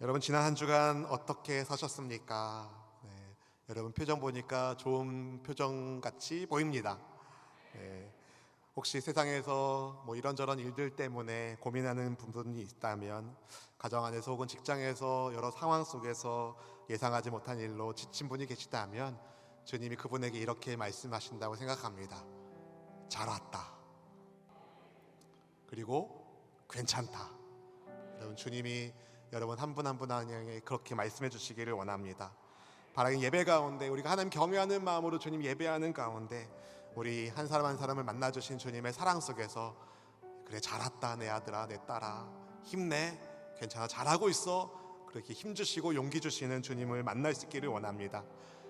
여러분 지난 한 주간 어떻게 사셨습니까? 여러분 표정 보니까 좋은 표정 같이 보입니다. 혹시 세상에서 이런저런 일들 때문에 고민하는 부분이 있다면, 가정 안에서 혹은 직장에서 여러 상황 속에서 예상하지 못한 일로 지친 분이 계시다면 주님이 그분에게 이렇게 말씀하신다고 생각합니다. 잘 왔다. 그리고 괜찮다. 여러분 주님이 여러분 한 분 한 분에게 그렇게 말씀해 주시기를 원합니다. 바라긴 예배 가운데 우리가 하나님 경외하는 마음으로 주님 예배하는 가운데 우리 한 사람 한 사람을 만나주신 주님의 사랑 속에서 그래 잘 왔다 내 아들아 내 딸아 힘내 괜찮아 잘하고 있어 그렇게 힘주시고 용기 주시는 주님을 만날 수 있기를 원합니다.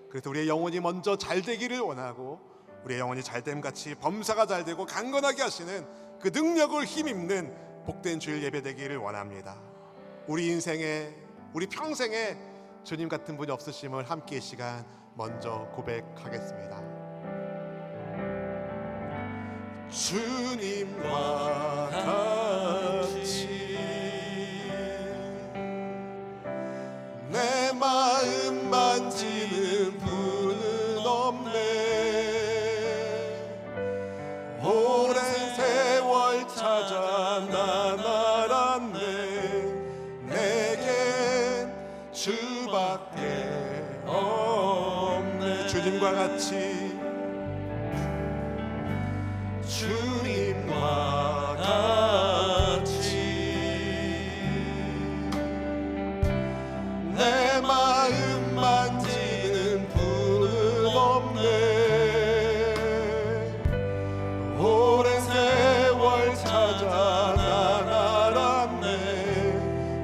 그래서 우리의 영혼이 먼저 잘 되기를 원하고 우리의 영혼이 잘됨같이 범사가 잘 되고 강건하게 하시는 그 능력을 힘입는 복된 주일 예배 되기를 원합니다. 우리 인생에 우리 평생에 주님 같은 분이 없으심을 함께 이 시간 먼저 고백하겠습니다. 주님과 같이 내 마음 만지는 분은 없네. 오랜 세월 찾아 난 알았네. 내겐 주밖에 없네. 주님과 같이 주님과 같이 내 마음 만지는 분은 없네. 오랜 세월 찾아 난 알았네.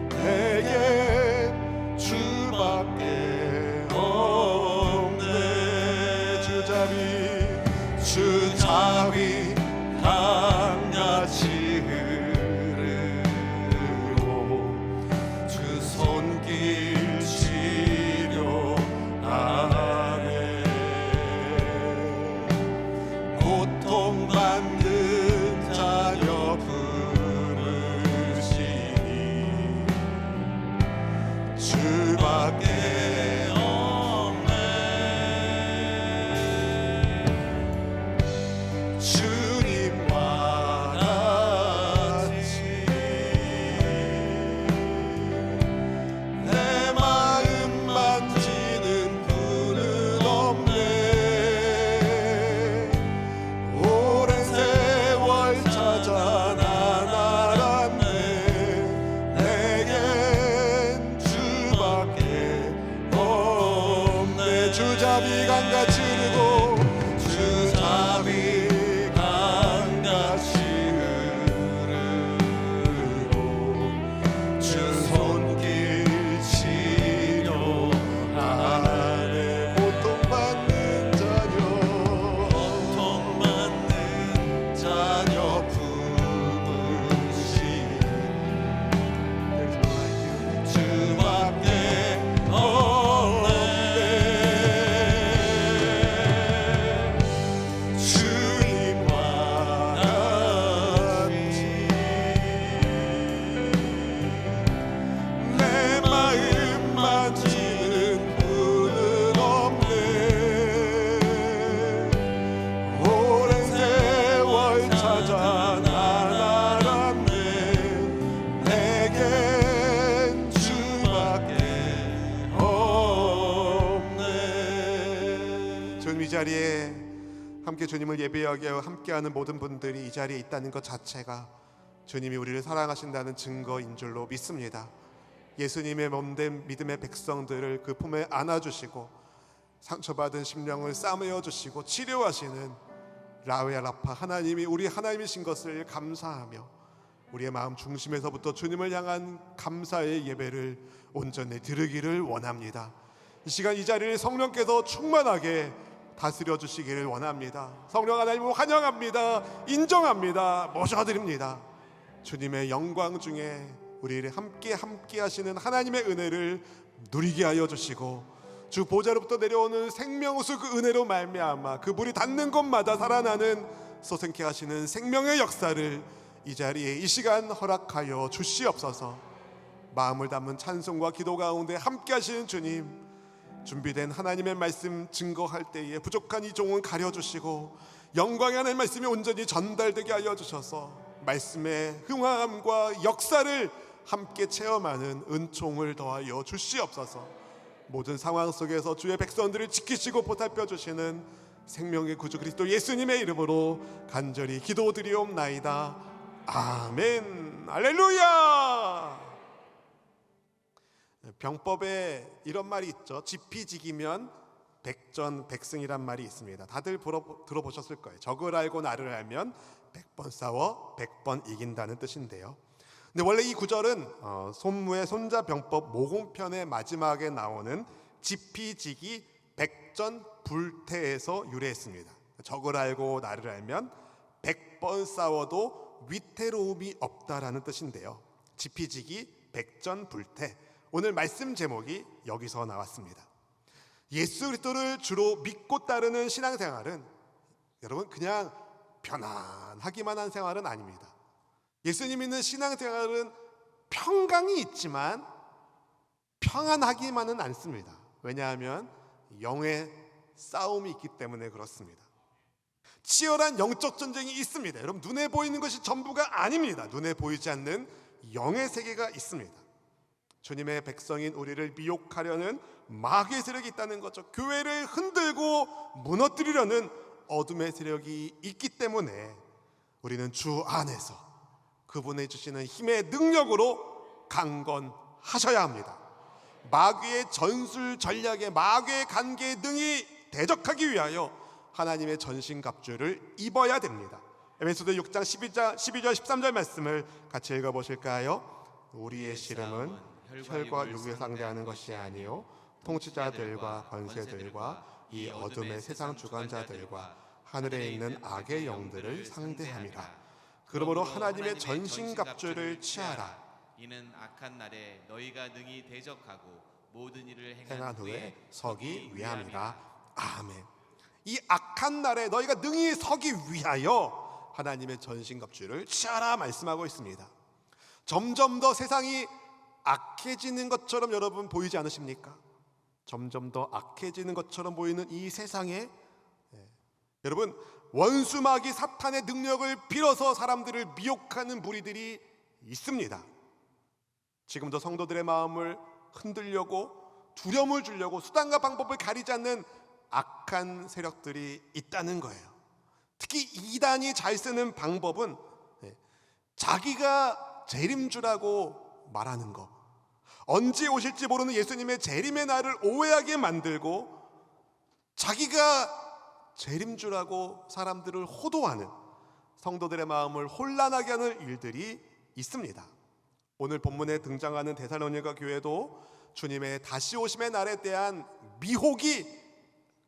내겐 주밖에 없네. 주잡이 강같이 흐르고 주 손길 치료하네. 고통받는 자녀 부르시니 주밖에 없네. 주님과 같이 내 마음 만지는 분은 없네. 오랜 세월 찾아 난 알았네. 내겐 주밖에 없네. 주잡이 강같이 흐르고 주잡이 강같이 흐르고 주 손길 치료하네. 고통받는 자녀 부르시니 주밖에 없네. 주님과 같이 내 마음 만지는 분은 없네. 오랜 세월 찾아 난 알았네. 내겐 주밖에 없네. 주님 이 자리에 함께 주님을 예배하게 함께하는 모든 분들이 이 자리에 있다는 것 자체가 주님이 우리를 사랑하신다는 증거인 줄로 믿습니다. 예수님의 몸된 믿음의 백성들을 그 품에 안아주시고 상처받은 심령을 싸매어 주시고 치료하시는 라웨 라파 하나님이 우리 하나님이신 것을 감사하며 우리의 마음 중심에서부터 주님을 향한 감사의 예배를 온전히 드리기를 원합니다. 이 시간 이 자리를 성령께서 충만하게 다스려 주시기를 원합니다. 성령 하나님을 환영합니다. 인정합니다. 모셔드립니다. 주님의 영광 중에 우리를 함께 하시는 하나님의 은혜를 누리게 하여 주시고 주 보좌로부터 내려오는 생명수 그 은혜로 말미암아 그 불이 닿는 곳마다 살아나는 솟생케 하시는 생명의 역사를 이 자리에 이 시간 허락하여 주시옵소서. 마음을 담은 찬송과 기도 가운데 함께 하시는 주님, 준비된 하나님의 말씀 증거할 때에 부족한 이 종은 가려주시고 영광의 하나님의 말씀이 온전히 전달되게 하여 주셔서 말씀의 흥함과 역사를 함께 체험하는 은총을 더하여 주시옵소서. 모든 상황 속에서 주의 백성들을 지키시고 보살펴 주시는 생명의 구주 그리스도 예수님의 이름으로 간절히 기도드리옵나이다. 아멘. 할렐루야. 병법에 이런 말이 있죠. 지피지기면 백전백승이란 말이 있습니다. 다들 들어보셨을 거예요. 적을 알고 나를 알면 100번 싸워 100번 이긴다는 뜻인데요. 근데 원래 이 구절은 손무의 손자병법 모공편의 마지막에 나오는 지피지기 백전불태에서 유래했습니다. 적을 알고 나를 알면 100번 싸워도 위태로움이 없다라는 뜻인데요. 지피지기 백전불태. 오늘 말씀 제목이 여기서 나왔습니다. 예수 그리스도를 주로 믿고 따르는 신앙생활은 여러분 그냥 편안하기만 한 생활은 아닙니다. 예수님 믿는 신앙생활은 평강이 있지만 평안하기만은 않습니다. 왜냐하면 영의 싸움이 있기 때문에 그렇습니다. 치열한 영적 전쟁이 있습니다. 여러분 눈에 보이는 것이 전부가 아닙니다. 눈에 보이지 않는 영의 세계가 있습니다. 주님의 백성인 우리를 미혹하려는 마귀의 세력이 있다는 거죠. 교회를 흔들고 무너뜨리려는 어둠의 세력이 있기 때문에 우리는 주 안에서 그분의 주시는 힘의 능력으로 강건하셔야 합니다. 마귀의 전술 전략에 마귀의 관계에 능히 대적하기 위하여 하나님의 전신갑주를 입어야 됩니다. 에베소서 6장 12절 13절 말씀을 같이 읽어보실까요? 우리의 씨름은 혈과 육에 상대하는 것이 아니요 통치자들과 권세들과 이 어둠의 세상 주관자들과 하늘에 있는 악의 영들을 상대함이라. 그러므로 하나님의 전신갑주를 취하라. 이는 악한 날에 너희가 능히 대적하고 모든 일을 행한 후에 서기 위함이라. 아멘. 이 악한 날에 너희가 능히 서기 위하여 하나님의 전신갑주를 취하라 말씀하고 있습니다. 점점 더 세상이 악해지는 것처럼 여러분 보이지 않으십니까? 점점 더 악해지는 것처럼 보이는 이 세상에 여러분 원수마귀 사탄의 능력을 빌어서 사람들을 미혹하는 무리들이 있습니다. 지금도 성도들의 마음을 흔들려고 두려움을 주려고 수단과 방법을 가리지 않는 악한 세력들이 있다는 거예요. 특히 이단이 잘 쓰는 방법은 자기가 재림주라고 말하는 거, 언제 오실지 모르는 예수님의 재림의 날을 오해하게 만들고 자기가 재림주라고 사람들을 호도하는 성도들의 마음을 혼란하게 하는 일들이 있습니다. 오늘 본문에 등장하는 데살로니가 교회도 주님의 다시 오심의 날에 대한 미혹이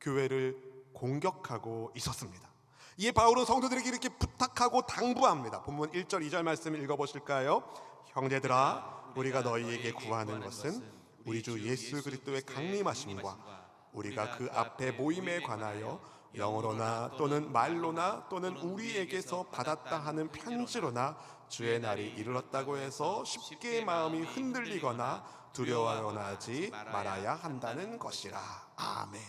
교회를 공격하고 있었습니다. 이에 바울은 성도들에게 이렇게 부탁하고 당부합니다. 본문 1절 2절 말씀 읽어보실까요? 형제들아, 우리가 너희에게 구하는 것은 우리 주 예수 그리스도의 강림하심과 우리가 그 앞에 모임에 관하여 영어로나 또는 말로나 또는 우리에게서 받았다 하는 편지로나 주의 날이 이르렀다고 해서 쉽게 마음이 흔들리거나 두려워하거나 하지 말아야 한다는 것이라. 아멘.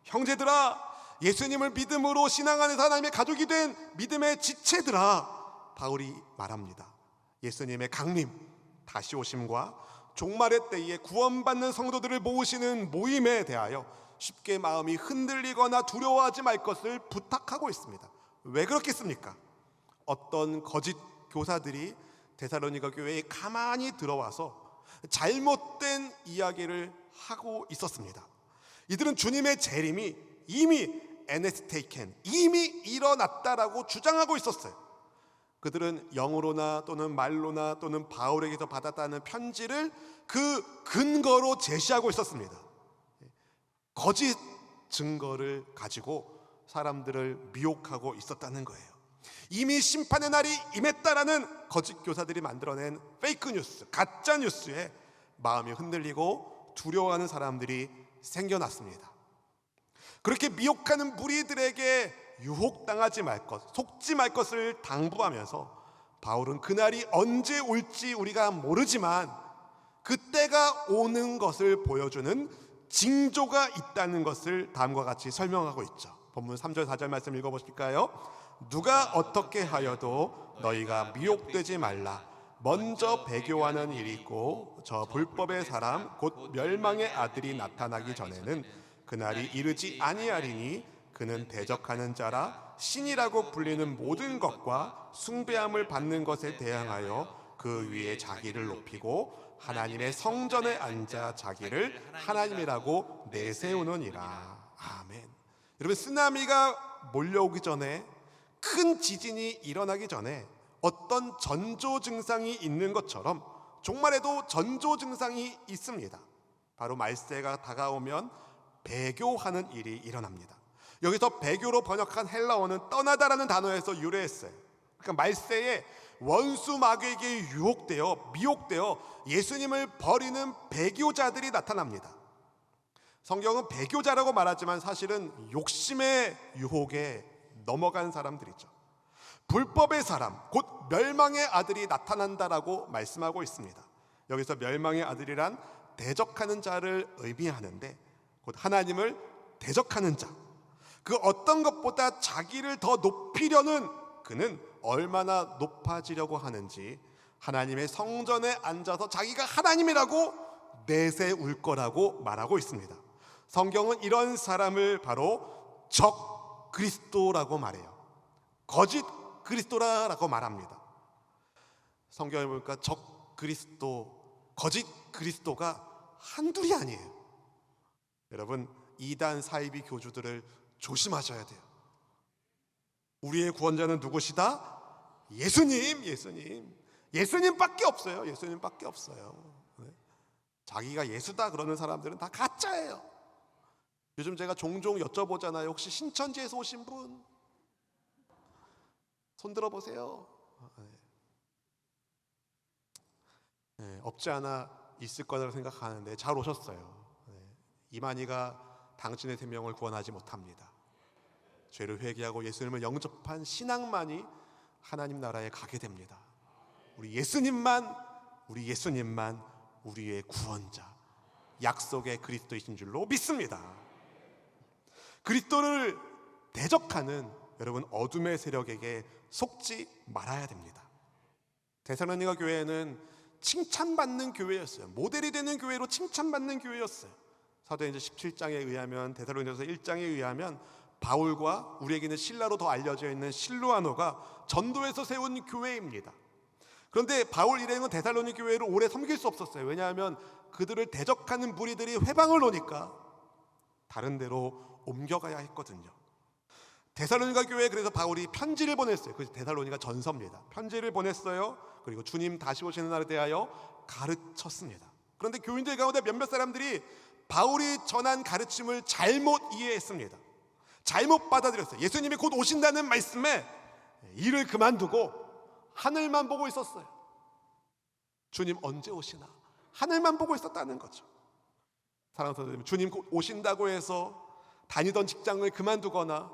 형제들아, 예수님을 믿음으로 신앙 안에서 하나님의 가족이 된 믿음의 지체들아, 바울이 말합니다. 예수님의 강림, 다시 오심과 종말의 때에 구원받는 성도들을 모으시는 모임에 대하여 쉽게 마음이 흔들리거나 두려워하지 말 것을 부탁하고 있습니다. 왜 그렇겠습니까? 어떤 거짓 교사들이 데살로니가 교회에 가만히 들어와서 잘못된 이야기를 하고 있었습니다. 이들은 주님의 재림이 이미 에네스테이켄, 이미 일어났다라고 주장하고 있었어요. 그들은 영어로나 또는 말로나 또는 바울에게서 받았다는 편지를 그 근거로 제시하고 있었습니다. 거짓 증거를 가지고 사람들을 미혹하고 있었다는 거예요. 이미 심판의 날이 임했다라는 거짓 교사들이 만들어낸 페이크 뉴스, 가짜 뉴스에 마음이 흔들리고 두려워하는 사람들이 생겨났습니다. 그렇게 미혹하는 무리들에게 유혹당하지 말 것, 속지 말 것을 당부하면서 바울은 그날이 언제 올지 우리가 모르지만 그때가 오는 것을 보여주는 징조가 있다는 것을 다음과 같이 설명하고 있죠. 본문 3절 4절 말씀 읽어보실까요? 누가 어떻게 하여도 너희가 미혹되지 말라. 먼저 배교하는 일이 있고 저 불법의 사람 곧 멸망의 아들이 나타나기 전에는 그날이 이르지 아니하리니 그는 대적하는 자라 신이라고 불리는 모든 것과 숭배함을 받는 것에 대항하여 그 위에 자기를 높이고 하나님의 성전에 앉아 자기를 하나님이라고 내세우느니라. 아멘. 여러분, 쓰나미가 몰려오기 전에, 큰 지진이 일어나기 전에 어떤 전조 증상이 있는 것처럼 종말에도 전조 증상이 있습니다. 바로 말세가 다가오면 배교하는 일이 일어납니다. 여기서 배교로 번역한 헬라어는 떠나다라는 단어에서 유래했어요. 그러니까 말세에 원수 마귀에게 유혹되어 미혹되어 예수님을 버리는 배교자들이 나타납니다. 성경은 배교자라고 말하지만 사실은 욕심의 유혹에 넘어간 사람들이죠. 불법의 사람, 곧 멸망의 아들이 나타난다라고 말씀하고 있습니다. 여기서 멸망의 아들이란 대적하는 자를 의미하는데, 곧 하나님을 대적하는 자, 그 어떤 것보다 자기를 더 높이려는 그는 얼마나 높아지려고 하는지 하나님의 성전에 앉아서 자기가 하나님이라고 내세울 거라고 말하고 있습니다. 성경은 이런 사람을 바로 적 그리스도라고 말해요. 거짓 그리스도라고 말합니다. 성경에 보니까 적 그리스도, 거짓 그리스도가 한둘이 아니에요. 여러분, 이단 사이비 교주들을 조심하셔야 돼요. 우리의 구원자는 누구시다? 예수님, 예수님밖에 없어요. 예수님밖에 없어요. 자기가 예수다 그러는 사람들은 다 가짜예요. 요즘 제가 종종 여쭤보잖아요. 혹시 신천지에서 오신 분? 손 들어보세요. 없지 않아 있을 거라고 생각하는데 잘 오셨어요. 이만희가 당신의 생명을 구원하지 못합니다. 죄를 회개하고 예수님을 영접한 신앙만이 하나님 나라에 가게 됩니다. 우리 예수님만 우리의 구원자, 약속의 그리스도이신 줄로 믿습니다. 그리스도를 대적하는 여러분 어둠의 세력에게 속지 말아야 됩니다. 데살로니가 교회는 칭찬받는 교회였어요. 모델이 되는 교회로 칭찬받는 교회였어요. 사도행전 17장에 의하면, 데살로니가서 1장에 의하면 바울과 우리에게는 신라로 더 알려져 있는 실루아노가 전도에서 세운 교회입니다. 그런데 바울 일행은 데살로니 교회를 오래 섬길 수 없었어요. 왜냐하면 그들을 대적하는 무리들이 회방을 놓으니까 다른 데로 옮겨가야 했거든요. 데살로니가 교회에 그래서 바울이 편지를 보냈어요. 그래서 데살로니가 전서입니다. 편지를 보냈어요. 그리고 주님 다시 오시는 날에 대하여 가르쳤습니다. 그런데 교인들 가운데 몇몇 사람들이 바울이 전한 가르침을 잘못 이해했습니다. 잘못 받아들였어요. 예수님이 곧 오신다는 말씀에 일을 그만두고 하늘만 보고 있었어요. 주님 언제 오시나 하늘만 보고 있었다는 거죠. 사랑하는 성도님, 주님 곧 오신다고 해서 다니던 직장을 그만두거나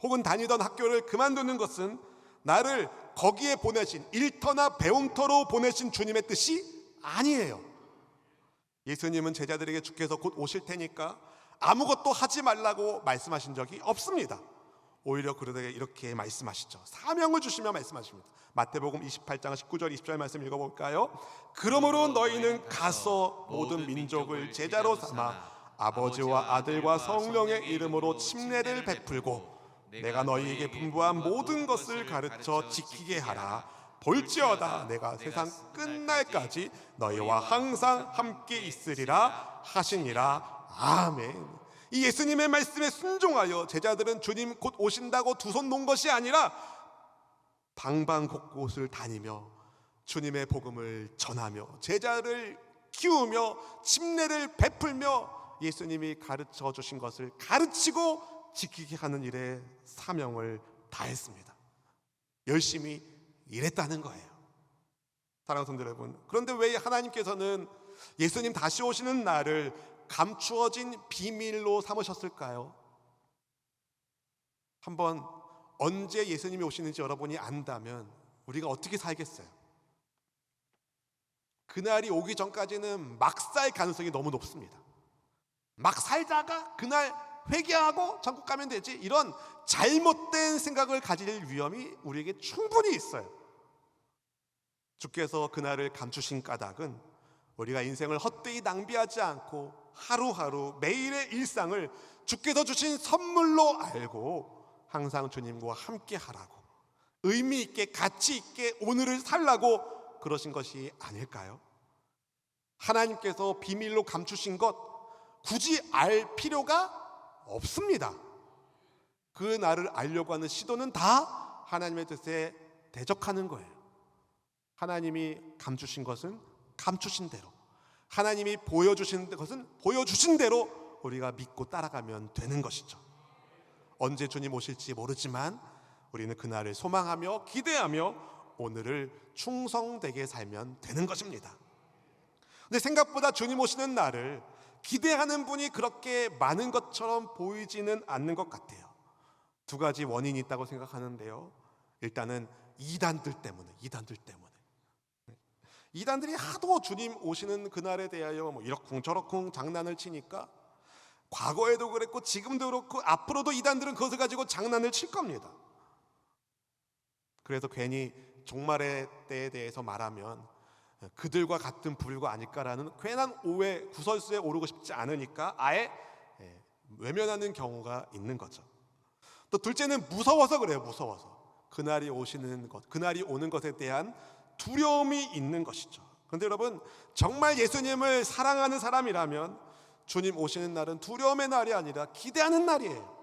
혹은 다니던 학교를 그만두는 것은 나를 거기에 보내신, 일터나 배움터로 보내신 주님의 뜻이 아니에요. 예수님은 제자들에게 주께서 곧 오실 테니까 아무것도 하지 말라고 말씀하신 적이 없습니다. 오히려 그들에게 이렇게 말씀하시죠. 사명을 주시며 말씀하십니다. 마태복음 28장 19절 20절 말씀 읽어볼까요? 그러므로 너희는 가서 모든 민족을 제자로 삼아 아버지와 아들과 성령의 이름으로 침례를 베풀고 내가 너희에게 분부한 모든 것을 가르쳐 지키게 하라. 볼지어다 내가 세상 끝날까지 너희와 항상 함께 있으리라 하시니라. 아멘. 이 예수님의 말씀에 순종하여 제자들은 주님 곧 오신다고 두 손 놓은 것이 아니라 방방곳곳을 다니며 주님의 복음을 전하며 제자를 키우며 침례를 베풀며 예수님이 가르쳐 주신 것을 가르치고 지키게 하는 일에 사명을 다했습니다. 열심히 일했다는 거예요. 사랑하는 성도 여러분, 그런데 왜 하나님께서는 예수님 다시 오시는 날을 감추어진 비밀로 삼으셨을까요? 한번 언제 예수님이 오시는지 여러분이 안다면 우리가 어떻게 살겠어요? 그날이 오기 전까지는 막 살 가능성이 너무 높습니다. 막 살다가 그날 회개하고 천국 가면 되지, 이런 잘못된 생각을 가질 위험이 우리에게 충분히 있어요. 주께서 그날을 감추신 까닭은 우리가 인생을 헛되이 낭비하지 않고 하루하루 매일의 일상을 주께서 주신 선물로 알고 항상 주님과 함께 하라고, 의미 있게 가치 있게 오늘을 살라고 그러신 것이 아닐까요? 하나님께서 비밀로 감추신 것 굳이 알 필요가 없습니다. 그 날을 알려고 하는 시도는 다 하나님의 뜻에 대적하는 거예요. 하나님이 감추신 것은 감추신 대로, 하나님이 보여주신 것은 보여주신 대로 우리가 믿고 따라가면 되는 것이죠. 언제 주님 오실지 모르지만 우리는 그날을 소망하며 기대하며 오늘을 충성되게 살면 되는 것입니다. 근데 생각보다 주님 오시는 날을 기대하는 분이 그렇게 많은 것처럼 보이지는 않는 것 같아요. 두 가지 원인이 있다고 생각하는데요. 일단은 이단들 때문에. 이단들이 하도 주님 오시는 그날에 대하여 뭐 이러쿵 저러쿵 장난을 치니까, 과거에도 그랬고 지금도 그렇고 앞으로도 이단들은 그것을 가지고 장난을 칠 겁니다. 그래서 괜히 종말의 때에 대해서 말하면 그들과 같은 부류가 아닐까라는 괜한 오해, 구설수에 오르고 싶지 않으니까 아예 외면하는 경우가 있는 거죠. 또 둘째는 무서워서 그래요. 무서워서. 그날이 오시는 것, 그날이 오는 것에 대한 두려움이 있는 것이죠. 그런데 여러분, 정말 예수님을 사랑하는 사람이라면 주님 오시는 날은 두려움의 날이 아니라 기대하는 날이에요.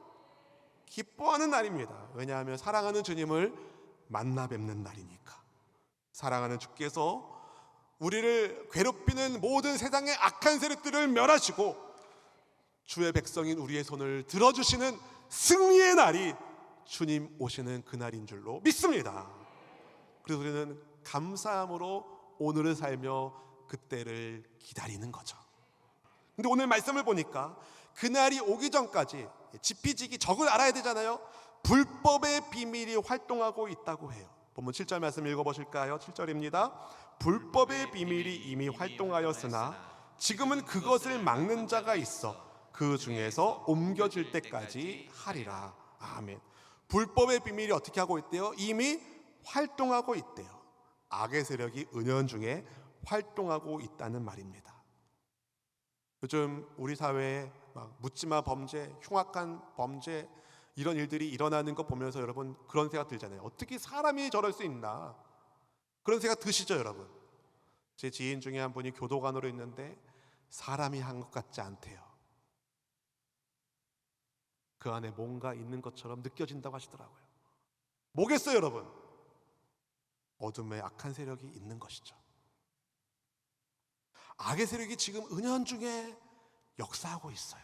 기뻐하는 날입니다. 왜냐하면 사랑하는 주님을 만나 뵙는 날이니까. 사랑하는 주께서 우리를 괴롭히는 모든 세상의 악한 세력들을 멸하시고 주의 백성인 우리의 손을 들어주시는 승리의 날이 주님 오시는 그날인 줄로 믿습니다. 그래서 우리는 감사함으로 오늘을 살며 그때를 기다리는 거죠. 근데 오늘 말씀을 보니까 그날이 오기 전까지 지피지기 적을 알아야 되잖아요. 불법의 비밀이 활동하고 있다고 해요. 본문 7절 말씀 읽어보실까요? 7절입니다. 불법의 비밀이 이미 활동하였으나 지금은 그것을 막는 자가 있어 그 중에서 옮겨질 때까지 하리라. 아멘. 불법의 비밀이 어떻게 하고 있대요? 이미 활동하고 있대요. 악의 세력이 은연중에 활동하고 있다는 말입니다. 요즘 우리 사회에 막 묻지마 범죄, 흉악한 범죄, 이런 일들이 일어나는 거 보면서 여러분 그런 생각 들잖아요. 어떻게 사람이 저럴 수 있나, 그런 생각 드시죠 여러분? 제 지인 중에 한 분이 교도관으로 있는데 사람이 한 것 같지 않대요. 그 안에 뭔가 있는 것처럼 느껴진다고 하시더라고요. 뭐겠어요 여러분? 어둠의 악한 세력이 있는 것이죠. 악의 세력이 지금 은연중에 역사하고 있어요.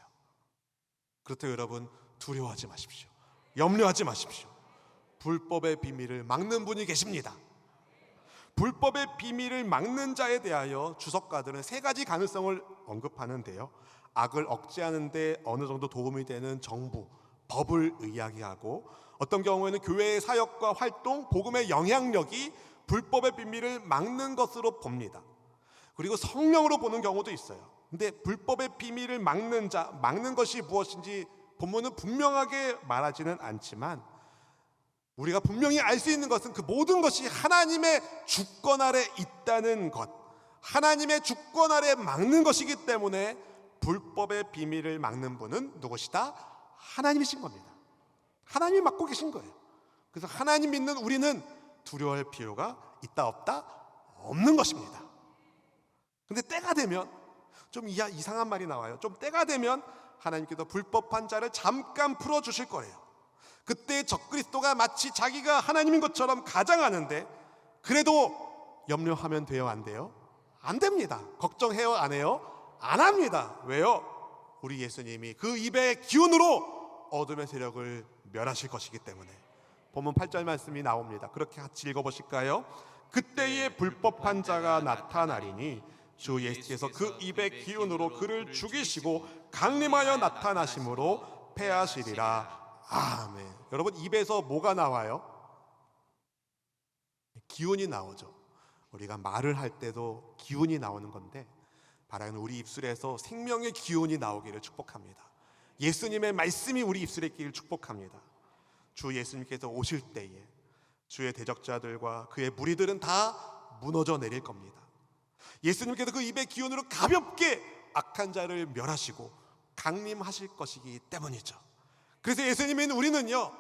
그렇다고 여러분 두려워하지 마십시오. 염려하지 마십시오. 불법의 비밀을 막는 분이 계십니다. 불법의 비밀을 막는 자에 대하여 주석가들은 세 가지 가능성을 언급하는데요. 악을 억제하는 데 어느 정도 도움이 되는 정부, 법을 이야기하고, 어떤 경우에는 교회의 사역과 활동, 복음의 영향력이 불법의 비밀을 막는 것으로 봅니다. 그리고 성령으로 보는 경우도 있어요. 근데 불법의 비밀을 막는 자, 막는 것이 무엇인지 본문은 분명하게 말하지는 않지만 우리가 분명히 알 수 있는 것은 그 모든 것이 하나님의 주권 아래 있다는 것, 하나님의 주권 아래 막는 것이기 때문에 불법의 비밀을 막는 분은 누구시다? 하나님이신 겁니다. 하나님이 막고 계신 거예요. 그래서 하나님 믿는 우리는 두려워할 필요가 있다 없다? 없는 것입니다. 근데 때가 되면 좀 이상한 말이 나와요. 좀 때가 되면 하나님께서 불법한 자를 잠깐 풀어주실 거예요. 그때 적그리스도가 마치 자기가 하나님인 것처럼 가장하는데 그래도 염려하면 돼요? 안 돼요? 안 됩니다. 걱정해요? 안 해요? 안 합니다. 왜요? 우리 예수님이 그 입의 기운으로 어둠의 세력을 멸하실 것이기 때문에. 본문 8절 말씀이 나옵니다. 그렇게 같이 읽어보실까요? 그때에 불법한 자가 나타나리니 주 예수께서 그 입의 기운으로 그를 죽이시고 강림하여 나타나심으로 패하시리라. 아멘. 여러분 입에서 뭐가 나와요? 기운이 나오죠. 우리가 말을 할 때도 기운이 나오는 건데, 바라는 우리 입술에서 생명의 기운이 나오기를 축복합니다. 예수님의 말씀이 우리 입술에 있기를 축복합니다. 주 예수님께서 오실 때에 주의 대적자들과 그의 무리들은 다 무너져 내릴 겁니다. 예수님께서 그 입의 기운으로 가볍게 악한 자를 멸하시고 강림하실 것이기 때문이죠. 그래서 예수님은 우리는요,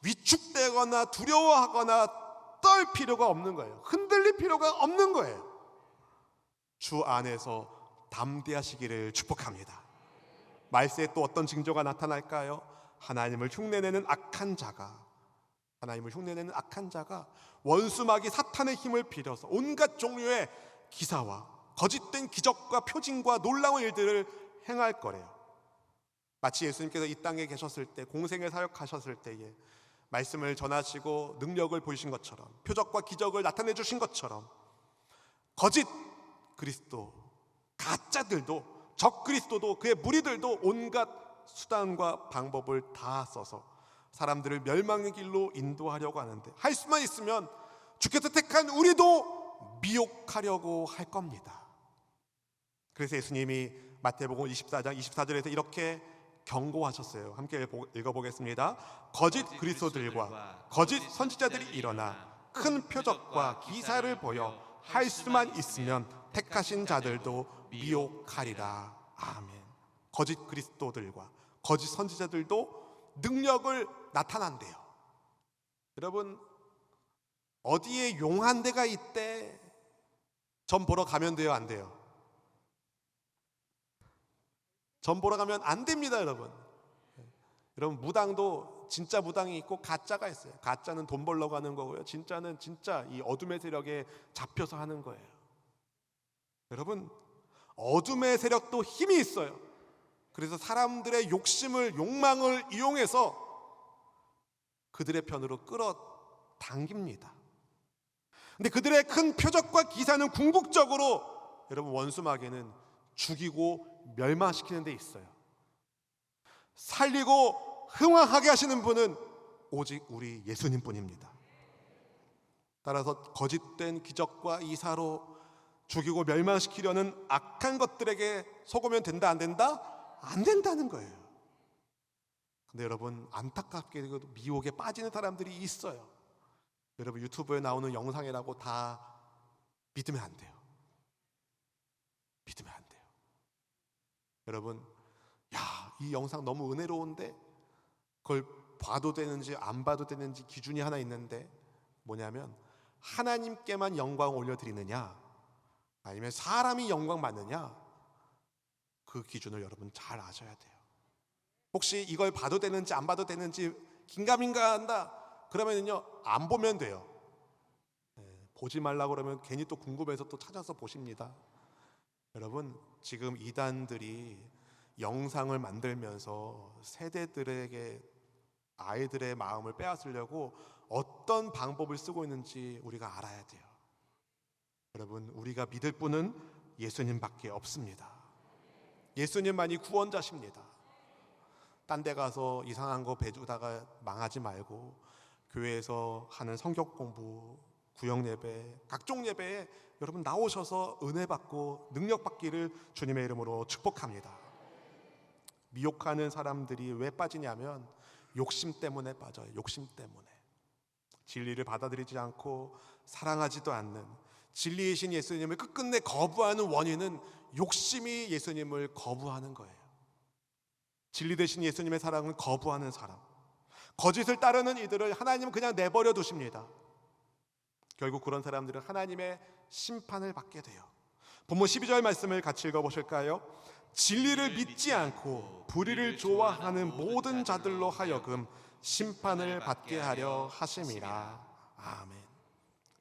위축되거나 두려워하거나 떨 필요가 없는 거예요. 흔들릴 필요가 없는 거예요. 주 안에서 담대하시기를 축복합니다. 말세에 또 어떤 징조가 나타날까요? 하나님을 흉내내는 악한 자가 원수마귀 사탄의 힘을 빌어서 온갖 종류의 기사와 거짓된 기적과 표징과 놀라운 일들을 행할 거래요. 마치 예수님께서 이 땅에 계셨을 때, 공생을 사역하셨을 때에 말씀을 전하시고 능력을 보이신 것처럼, 표적과 기적을 나타내 주신 것처럼, 거짓 그리스도, 가짜들도, 적 그리스도도, 그의 무리들도 온갖 수단과 방법을 다 써서 사람들을 멸망의 길로 인도하려고 하는데, 할 수만 있으면 주께서 택한 우리도 미혹하려고 할 겁니다. 그래서 예수님이 마태복음 24장 24절에서 이렇게 경고하셨어요. 함께 읽어보겠습니다. 거짓 그리스도들과 거짓 선지자들이 일어나 큰 표적과 기사를 보여 할 수만 있으면 택하신 자들도 미혹하리라. 아멘. 거짓 그리스도들과 거짓 선지자들도 능력을 나타난대요. 여러분, 어디에 용한 데가 있대 점 보러 가면 돼요, 안 돼요? 점 보러 가면 안 됩니다, 여러분. 여러분, 무당도 진짜 무당이 있고 가짜가 있어요. 가짜는 돈 벌려고 하는 거고요, 진짜는 진짜 이 어둠의 세력에 잡혀서 하는 거예요. 여러분, 어둠의 세력도 힘이 있어요. 그래서 사람들의 욕망을 이용해서 그들의 편으로 끌어당깁니다. 근데 그들의 큰 표적과 기사는 궁극적으로, 여러분, 원수마귀는 죽이고 멸망시키는 데 있어요. 살리고 흥왕하게 하시는 분은 오직 우리 예수님 뿐입니다. 따라서 거짓된 기적과 이사로 죽이고 멸망시키려는 악한 것들에게 속으면 된다, 안 된다? 안 된다는 거예요. 근데 여러분, 안타깝게도 미혹에 빠지는 사람들이 있어요. 여러분, 유튜브에 나오는 영상이라고 다 믿으면 안 돼요. 믿으면 안 돼요. 여러분, 이 영상 너무 은혜로운데 그걸 봐도 되는지 안 봐도 되는지 기준이 하나 있는데, 뭐냐면 하나님께만 영광 올려드리느냐 아니면 사람이 영광 받느냐, 그 기준을 여러분 잘 아셔야 돼요. 혹시 이걸 봐도 되는지 안 봐도 되는지 긴가민가 한다 그러면요, 안 보면 돼요. 보지 말라고 그러면 괜히 또 궁금해서 또 찾아서 보십니다. 여러분, 지금 이단들이 영상을 만들면서 세대들에게 아이들의 마음을 빼앗으려고 어떤 방법을 쓰고 있는지 우리가 알아야 돼요. 여러분, 우리가 믿을 분은 예수님밖에 없습니다. 예수님만이 구원자십니다. 딴 데 가서 이상한 거 배우다가 망하지 말고 교회에서 하는 성경 공부, 구역 예배, 각종 예배에 여러분 나오셔서 은혜 받고 능력 받기를 주님의 이름으로 축복합니다. 미혹하는 사람들이 왜 빠지냐면 욕심 때문에 빠져요. 욕심 때문에. 진리를 받아들이지 않고 사랑하지도 않는, 진리이신 예수님을 끝끝내 거부하는 원인은 욕심이 예수님을 거부하는 거예요. 진리 되신 예수님의 사랑을 거부하는 사람, 거짓을 따르는 이들을 하나님은 그냥 내버려 두십니다. 결국 그런 사람들은 하나님의 심판을 받게 돼요. 본문 12절 말씀을 같이 읽어보실까요? 진리를 믿지 않고 불의를 좋아하는 모든 자들로 하여금 심판을 받게 하려 하심이라. 아멘.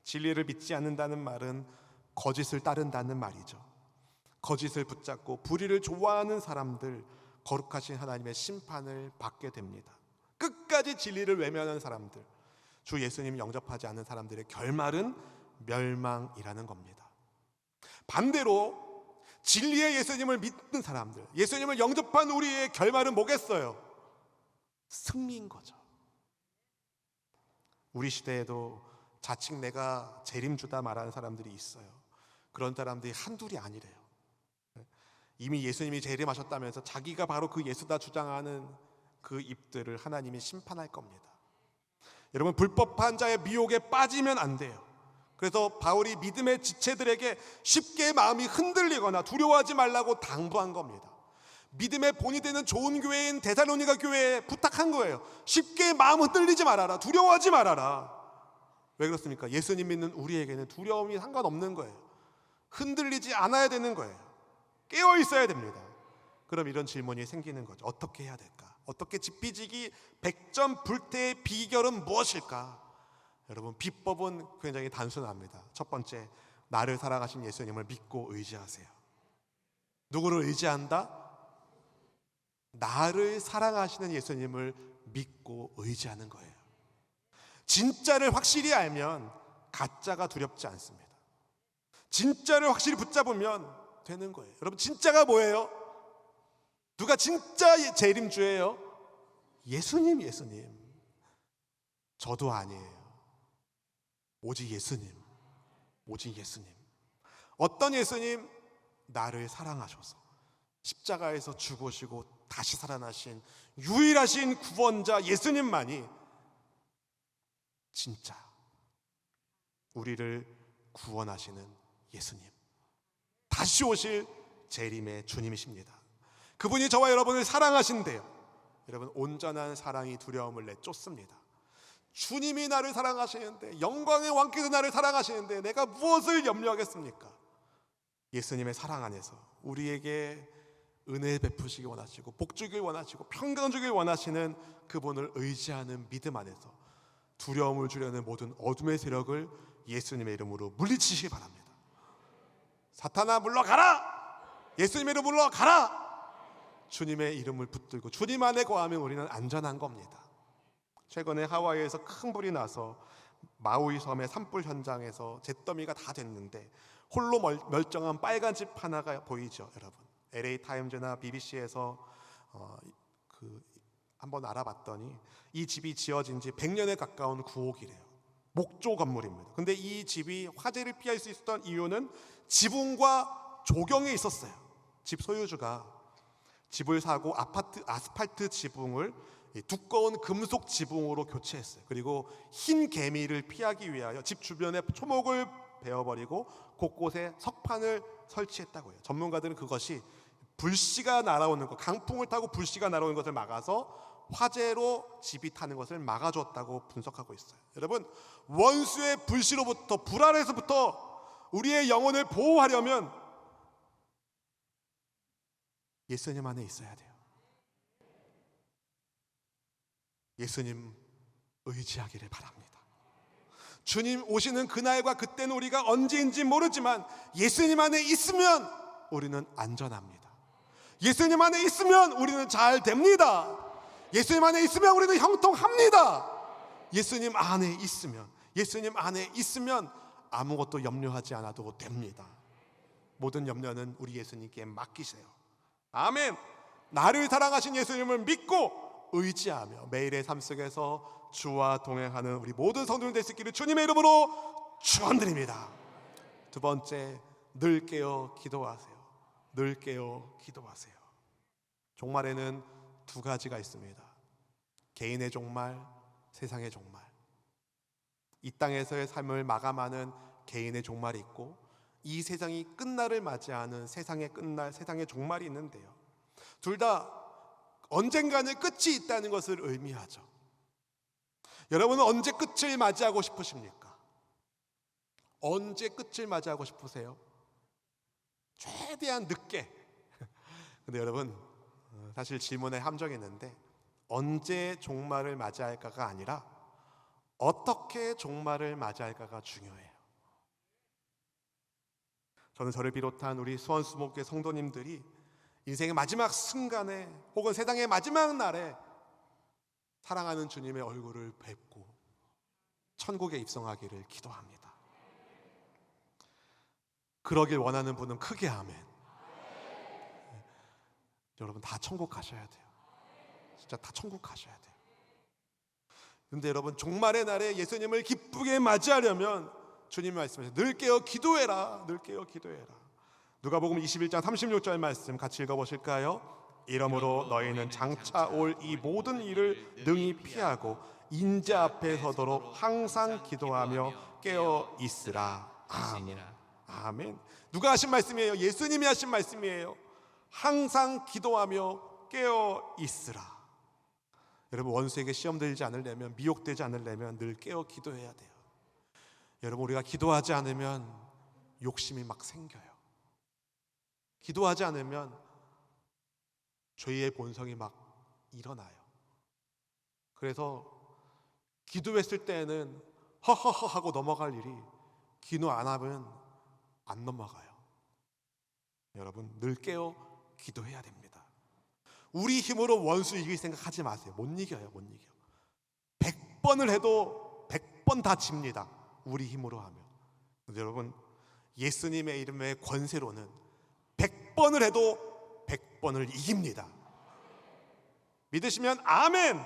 진리를 믿지 않는다는 말은 거짓을 따른다는 말이죠. 거짓을 붙잡고 불의를 좋아하는 사람들, 거룩하신 하나님의 심판을 받게 됩니다. 끝까지 진리를 외면하는 사람들, 주 예수님 영접하지 않는 사람들의 결말은 멸망이라는 겁니다. 반대로 진리의 예수님을 믿는 사람들, 예수님을 영접한 우리의 결말은 뭐겠어요? 승리인 거죠. 우리 시대에도 자칭 내가 재림주다 말하는 사람들이 있어요. 그런 사람들이 한둘이 아니래요. 이미 예수님이 재림하셨다면서 자기가 바로 그 예수다 주장하는 그 입들을 하나님이 심판할 겁니다. 여러분, 불법한 자의 미혹에 빠지면 안 돼요. 그래서 바울이 믿음의 지체들에게 쉽게 마음이 흔들리거나 두려워하지 말라고 당부한 겁니다. 믿음의 본이 되는 좋은 교회인 데살로니가 교회에 부탁한 거예요. 쉽게 마음 흔들리지 말아라. 두려워하지 말아라. 왜 그렇습니까? 예수님 믿는 우리에게는 두려움이 상관없는 거예요. 흔들리지 않아야 되는 거예요. 깨어 있어야 됩니다. 그럼 이런 질문이 생기는 거죠. 어떻게 해야 될까? 어떻게 지피지기 100점 불태의 비결은 무엇일까? 여러분, 비법은 굉장히 단순합니다. 첫 번째, 나를 사랑하신 예수님을 믿고 의지하세요. 누구를 의지한다? 나를 사랑하시는 예수님을 믿고 의지하는 거예요. 진짜를 확실히 알면 가짜가 두렵지 않습니다. 진짜를 확실히 붙잡으면 되는 거예요. 여러분, 진짜가 뭐예요? 누가 진짜 재림주예요? 예수님. 저도 아니에요. 오직 예수님. 어떤 예수님? 나를 사랑하셔서 십자가에서 죽으시고 다시 살아나신 유일하신 구원자 예수님만이 진짜 우리를 구원하시는 예수님, 다시 오실 재림의 주님이십니다. 그분이 저와 여러분을 사랑하신대요. 여러분, 온전한 사랑이 두려움을 내쫓습니다. 주님이 나를 사랑하시는데, 영광의 왕께서 나를 사랑하시는데 내가 무엇을 염려하겠습니까? 예수님의 사랑 안에서 우리에게 은혜 베푸시기 원하시고 복 주길 원하시고 평강 주길 원하시는 그분을 의지하는 믿음 안에서 두려움을 주려는 모든 어둠의 세력을 예수님의 이름으로 물리치시기 바랍니다. 사탄아, 물러가라! 예수님의 이름으로 물러가라! 주님의 이름을 붙들고 주님 안에 거하면 우리는 안전한 겁니다. 최근에 하와이에서 큰 불이 나서 마우이 섬의 산불 현장에서 잿더미가 다 됐는데 홀로 멀쩡한 빨간 집 하나가 보이죠, 여러분. LA 타임즈나 BBC에서 한번 알아봤더니 이 집이 지어진 지 100년에 가까운 구옥이래요. 목조 건물입니다. 근데 이 집이 화재를 피할 수 있었던 이유는 지붕과 조경에 있었어요. 집 소유주가 집을 사고 아스팔트 지붕을 두꺼운 금속 지붕으로 교체했어요. 그리고 흰 개미를 피하기 위하여 집 주변에 초목을 베어버리고 곳곳에 석판을 설치했다고 해요. 전문가들은 그것이 불씨가 날아오는 것, 강풍을 타고 불씨가 날아오는 것을 막아서 화재로 집이 타는 것을 막아줬다고 분석하고 있어요. 여러분, 원수의 불씨로부터, 불안에서부터 우리의 영혼을 보호하려면 예수님 안에 있어야 돼요. 예수님 의지하기를 바랍니다. 주님 오시는 그날과 그때는 우리가 언제인지 모르지만 예수님 안에 있으면 우리는 안전합니다. 예수님 안에 있으면 우리는 잘 됩니다. 예수님 안에 있으면 우리는 형통합니다. 예수님 안에 있으면 아무것도 염려하지 않아도 됩니다. 모든 염려는 우리 예수님께 맡기세요. 아멘. 나를 사랑하신 예수님을 믿고 의지하며 매일의 삶 속에서 주와 동행하는 우리 모든 성도들 될 수 있기를 주님의 이름으로 축원드립니다. 두 번째, 늘 깨어 기도하세요. 늘 깨어 기도하세요. 종말에는 두 가지가 있습니다. 개인의 종말, 세상의 종말. 이 땅에서의 삶을 마감하는 개인의 종말이 있고 이 세상이 끝날을 맞이하는 세상의 끝날, 세상의 종말이 있는데요. 둘 다 언젠가는 끝이 있다는 것을 의미하죠. 여러분은 언제 끝을 맞이하고 싶으십니까? 언제 끝을 맞이하고 싶으세요? 최대한 늦게. 근데 여러분, 사실 질문에 함정이 있는데 언제 종말을 맞이할까가 아니라 어떻게 종말을 맞이할까가 중요해요. 저는 저를 비롯한 우리 수원수목교회 성도님들이 인생의 마지막 순간에 혹은 세상의 마지막 날에 사랑하는 주님의 얼굴을 뵙고 천국에 입성하기를 기도합니다. 그러길 원하는 분은 크게 아멘. 여러분, 다 천국 가셔야 돼요. 진짜 다 천국 가셔야 돼요. 근데 여러분, 종말의 날에 예수님을 기쁘게 맞이하려면 주님이 말씀하셔요. 늘 깨어 기도해라. 늘 깨어 기도해라. 누가복음 21장 36절 말씀 같이 읽어보실까요? 이러므로 너희는 장차 올 이 모든 일을 능히 피하고 인자 앞에 서도록 항상 기도하며 깨어 있으라. 아멘. 아멘. 누가 하신 말씀이에요? 예수님이 하신 말씀이에요. 항상 기도하며 깨어 있으라. 여러분, 원수에게 시험 들지 않으려면, 미혹되지 않으려면 늘 깨어 기도해야 돼요. 여러분, 우리가 기도하지 않으면 욕심이 막 생겨요. 기도하지 않으면 죄의 본성이 막 일어나요. 그래서 기도했을 때는 허허허 하고 넘어갈 일이 기도 안 하면 안 넘어가요. 여러분, 늘 깨어 기도해야 됩니다. 우리 힘으로 원수 이길 생각하지 마세요. 못 이겨요. 못 이겨. 100번을 해도 100번 다 집니다. 우리 힘으로 하면. 근데 여러분, 예수님의 이름의 권세로는 100번을 해도 100번을 이깁니다. 믿으시면 아멘.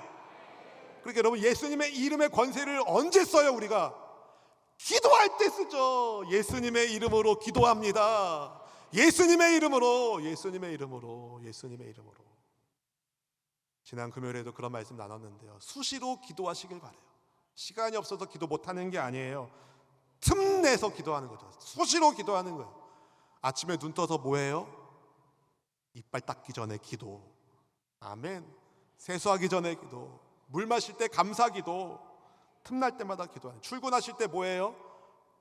그러니까 여러분, 예수님의 이름의 권세를 언제 써요? 우리가 기도할 때 쓰죠. 예수님의 이름으로 기도합니다. 예수님의 이름으로, 예수님의 이름으로, 예수님의 이름으로. 지난 금요일에도 그런 말씀 나눴는데요. 수시로 기도하시길 바라요. 시간이 없어서 기도 못하는 게 아니에요. 틈내서 기도하는 거죠. 수시로 기도하는 거예요. 아침에 눈 떠서 뭐해요? 이빨 닦기 전에 기도. 아멘. 세수하기 전에 기도. 물 마실 때 감사 기도. 틈날 때마다 기도하는. 출근하실 때 뭐해요?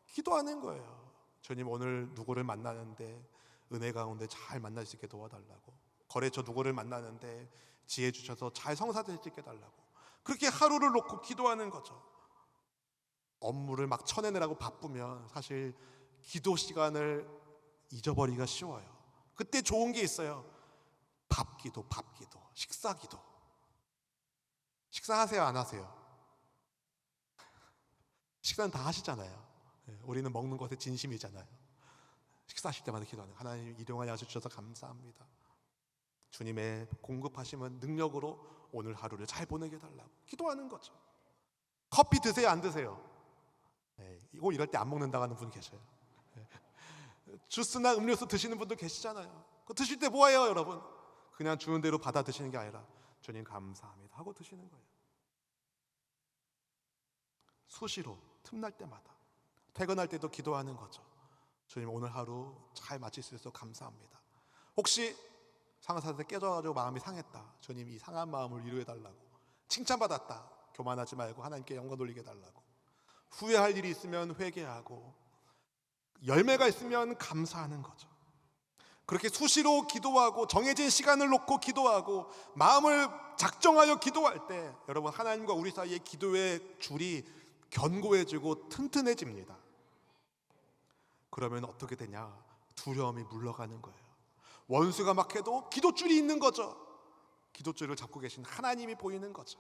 기도하는 거예요. 주님, 오늘 누구를 만나는데 은혜 가운데 잘 만날 수 있게 도와달라고. 거래처 누구를 만나는데 지혜 주셔서 잘 성사될 수 있게 달라고. 그렇게 하루를 놓고 기도하는 거죠. 업무를 막 쳐내느라고 바쁘면 사실 기도 시간을 잊어버리기가 쉬워요. 그때 좋은 게 있어요. 밥 기도, 식사 기도. 식사하세요, 안 하세요? 식사는 다 하시잖아요. 우리는 먹는 것에 진심이잖아요. 식사하실 때마다 기도하는, 하나님 이 동안 야주셔서 감사합니다. 주님의 공급하시면 능력으로 오늘 하루를 잘 보내게 해달라고 기도하는 거죠. 커피 드세요, 안 드세요? 이거 이럴 때 안 먹는다고 하는 분 계셔요. 주스나 음료수 드시는 분들 계시잖아요. 그 드실 때 뭐예요, 여러분? 그냥 주는 대로 받아 드시는 게 아니라 주님 감사합니다 하고 드시는 거예요. 수시로 틈날 때마다 퇴근할 때도 기도하는 거죠. 주님, 오늘 하루 잘 마칠 수 있어서 감사합니다. 혹시 상사한테 깨져가지고 마음이 상했다. 주님, 이 상한 마음을 위로해달라고. 칭찬받았다. 교만하지 말고 하나님께 영광 돌리게 해달라고. 후회할 일이 있으면 회개하고 열매가 있으면 감사하는 거죠. 그렇게 수시로 기도하고 정해진 시간을 놓고 기도하고 마음을 작정하여 기도할 때 여러분, 하나님과 우리 사이의 기도의 줄이 견고해지고 튼튼해집니다. 그러면 어떻게 되냐? 두려움이 물러가는 거예요. 원수가 막 해도 기도줄이 있는 거죠. 기도줄을 잡고 계신 하나님이 보이는 거죠.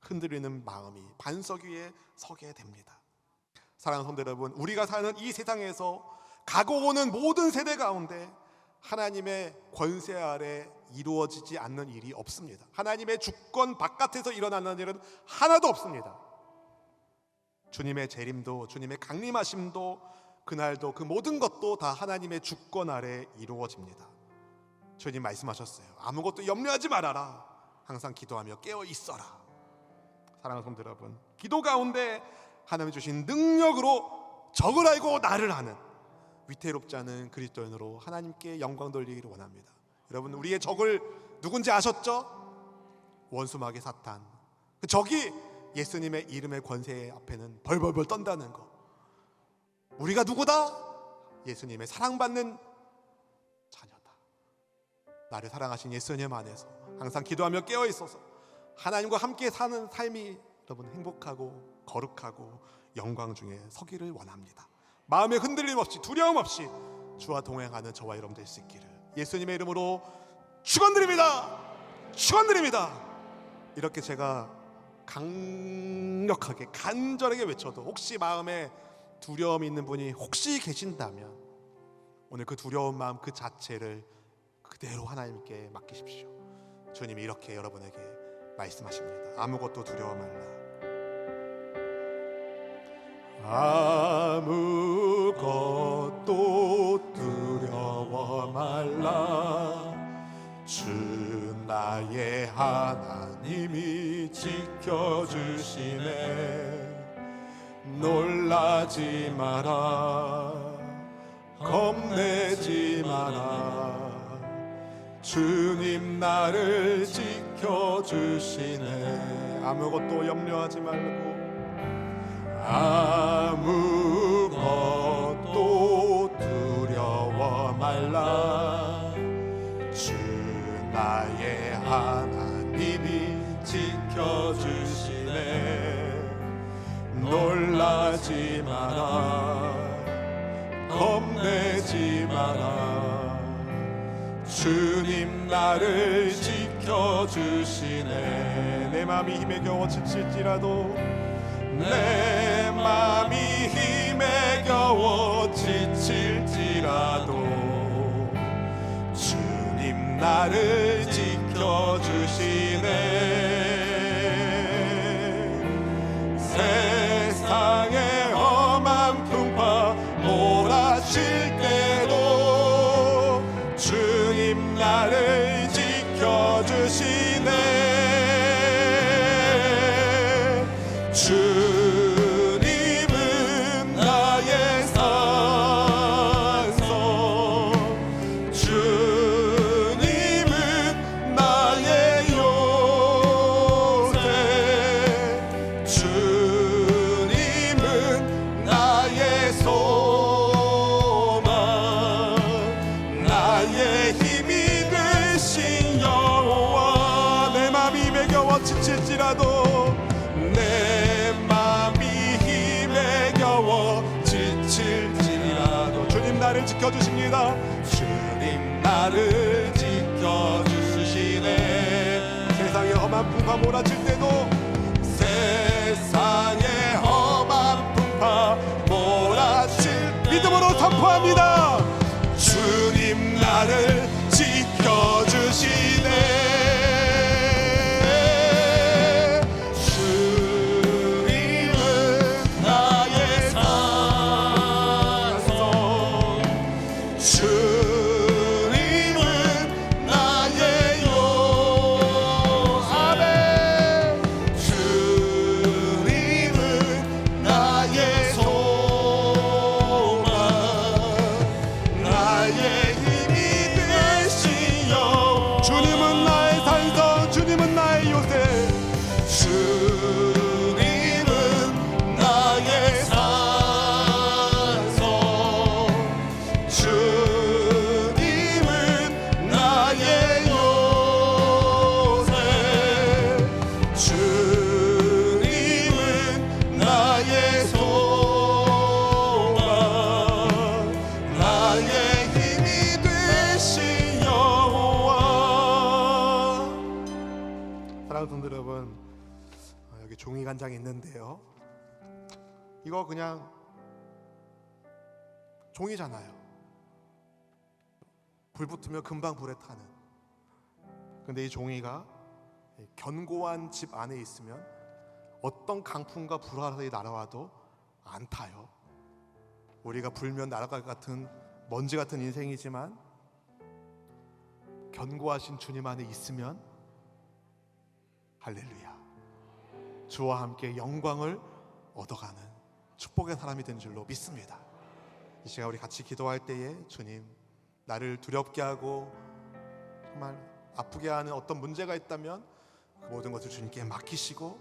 흔들리는 마음이 반석 위에 서게 됩니다. 사랑하는 성도 여러분, 우리가 사는 이 세상에서 가고 오는 모든 세대 가운데 하나님의 권세 아래 이루어지지 않는 일이 없습니다. 하나님의 주권 바깥에서 일어나는 일은 하나도 없습니다. 주님의 재림도, 주님의 강림하심도, 그날도, 그 모든 것도 다 하나님의 주권 아래 이루어집니다. 주님 말씀하셨어요. 아무것도 염려하지 말아라. 항상 기도하며 깨어 있어라. 사랑하는 성도 여러분, 기도 가운데 하나님이 주신 능력으로 적을 알고 나를 아는 위태롭지 않은 그리스도인으로 하나님께 영광 돌리기를 원합니다. 여러분, 우리의 적을 누군지 아셨죠? 원수마귀 사탄. 그 적이 예수님의 이름의 권세 앞에는 벌벌벌 떤다는 거. 우리가 누구다? 예수님의 사랑받는 자녀다. 나를 사랑하신 예수님 안에서 항상 기도하며 깨어 있어서 하나님과 함께 사는 삶이 여러분 행복하고 거룩하고 영광 중에 서기를 원합니다. 마음에 흔들림 없이 두려움 없이 주와 동행하는 저와 여러분 될 수 있기를 예수님의 이름으로 축원드립니다. 축원드립니다. 이렇게 제가 강력하게 간절하게 외쳐도 혹시 마음에 두려움이 있는 분이 혹시 계신다면 오늘 그 두려운 마음 그 자체를 그대로 하나님께 맡기십시오. 주님이 이렇게 여러분에게 말씀하십니다. 아무것도 두려워 말라. 아무것도 두려워 말라. 주 나의 하나님이 지켜주시네. 놀라지 마라, 겁내지 마라. 주님 나를 지켜주시네. 아무것도 염려하지 말고, 아무것도 두려워 말라. 주 나의 하나님이 지켜주시네. 놀라지 마라, 겁내지 마라. 주님 나를 지켜주시네. 내 맘이 힘에 겨워 지칠지라도, 내 맘이 힘에 겨워 지칠지라도 주님 나를 지켜주시네. 세상의 험한 풍파 몰아칠 때도 주님 나를 지켜주시네. 주님은 나의 산성, 주님은 나의 요새, 주님은 나의 소망, 나의 힘이 되신 여호와. 내 맘이 힘에 겨워 지칠지라도, 내 맘이 힘에 겨워 지칠지라도 주님 나를 지켜주십니다. 주님 나를 지켜주시네. 세상의 험한 풍파 몰아칠 때도, 세상의 험한 풍파 몰아칠 믿음으로 선포합니다. 주님 나를 지켜주시네. 사랑하는 여러분, 여기 종이 한 장 있는데요, 이거 그냥 종이잖아요. 불 붙으면 금방 불에 타는. 근데 이 종이가 견고한 집 안에 있으면 어떤 강풍과 불화살이 날아와도 안 타요. 우리가 불면 날아갈 것 같은 먼지 같은 인생이지만 견고하신 주님 안에 있으면 할렐루야, 주와 함께 영광을 얻어가는 축복의 사람이 된 줄로 믿습니다. 이 시간 우리 같이 기도할 때에 주님, 나를 두렵게 하고 정말 아프게 하는 어떤 문제가 있다면 그 모든 것을 주님께 맡기시고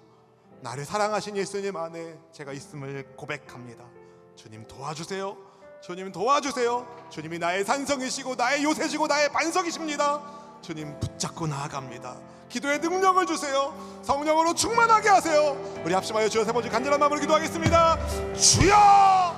나를 사랑하신 예수님 안에 제가 있음을 고백합니다. 주님 도와주세요. 주님 도와주세요. 주님이 나의 산성이시고 나의 요새시고 나의 반석이십니다. 주님 붙잡고 나아갑니다. 기도의 능력을 주세요. 성령으로 충만하게 하세요. 우리 합심하여 주여 세 번째 간절한 마음으로 기도하겠습니다. 주여!